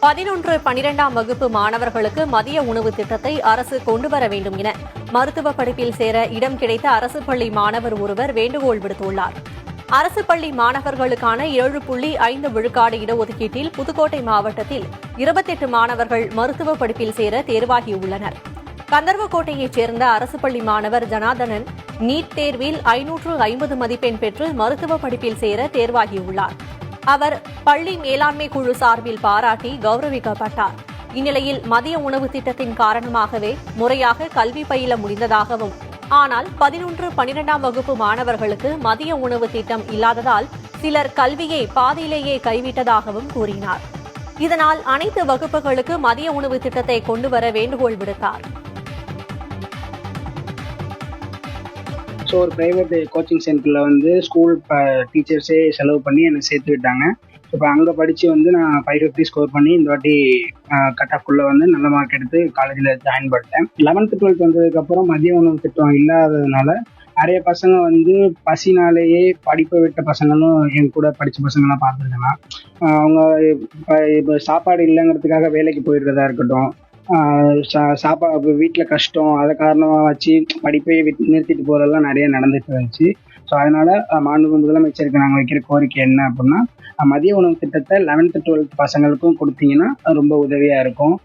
11, 12ஆம் வகுப்பு மாணவர்களுக்கு மதிய உணவு திட்டத்தை அரசு கொண்டுவர வேண்டும் என மருத்துவ படிப்பில் சேர இடம் கிடைத்த அரசு பள்ளி மாணவர் ஒருவர் வேண்டுகோள் விடுத்துள்ளார். அரசு பள்ளி மாணவர்களுக்கான 7.5 விழுக்காடு இடஒதுக்கீட்டில் புதுக்கோட்டை மாவட்டத்தில் 28 மாணவர்கள் மருத்துவ படிப்பில் சேர தேர்வாகியுள்ளனர். கந்தர்வக்கோட்டையைச் சேர்ந்த அரசு பள்ளி மாணவர் ஜனார்தனன் நீட் தேர்வில் 550 மதிப்பெண் பெற்று மருத்துவ படிப்பில் சேர தேர்வாகியுள்ளார். அவர் பள்ளி மேலாண்மை குழு சார்பில் பாராட்டி கௌரவிக்கப்பட்டார். இந்நிலையில் மதிய உணவு திட்டத்தின் காரணமாகவே முறையாக கல்வி பயில முடிந்ததாகவும், ஆனால் 11, 12ஆம் வகுப்பு மாணவர்களுக்கு மதிய உணவு திட்டம் இல்லாததால் சிலர் கல்வியை பாதியிலேயே கைவிட்டதாகவும் கூறினார். இதனால் அனைத்து வகுப்புகளுக்கு மதிய உணவு திட்டத்தை கொண்டுவர வேண்டுகோள் விடுத்தார். ஸோ ஒரு ப்ரைவேட் கோச்சிங் சென்டரில் ஸ்கூல் டீச்சர்ஸே செலவு பண்ணி என்னை சேர்த்து விட்டாங்க. இப்போ அங்கே படித்து நான் 550 ஸ்கோர் பண்ணி இந்த வாட்டி கட் ஆஃப்குள்ளே நல்ல மார்க் எடுத்து காலேஜில் ஜாயின் பண்ணிட்டேன். 11th 12th வந்ததுக்கப்புறம் மதிய உணவு திட்டம் இல்லாததுனால நிறைய பசங்க பசினாலேயே படிப்பை விட்ட பசங்களும் என் கூட படித்த பசங்களாம் பார்த்துருக்கேன். அவங்க இப்போ சாப்பாடு இல்லைங்கிறதுக்காக வேலைக்கு போயிடுறதா இருக்கட்டும், சாப்பாடு வீட்டில் கஷ்டம், அதை காரணமாக வச்சு படிப்பை நிறுத்திட்டு போகிறதெல்லாம் நிறைய நடந்துட்டு இருந்துச்சு. ஸோ அதனால் மாண்புமிகு முதலமைச்சருக்கு நாங்கள் வைக்கிற கோரிக்கை என்ன அப்படின்னா, மதிய உணவு திட்டத்தை 11th 12th பசங்களுக்கும் கொடுத்தீங்கன்னா ரொம்ப உதவியாக இருக்கும்.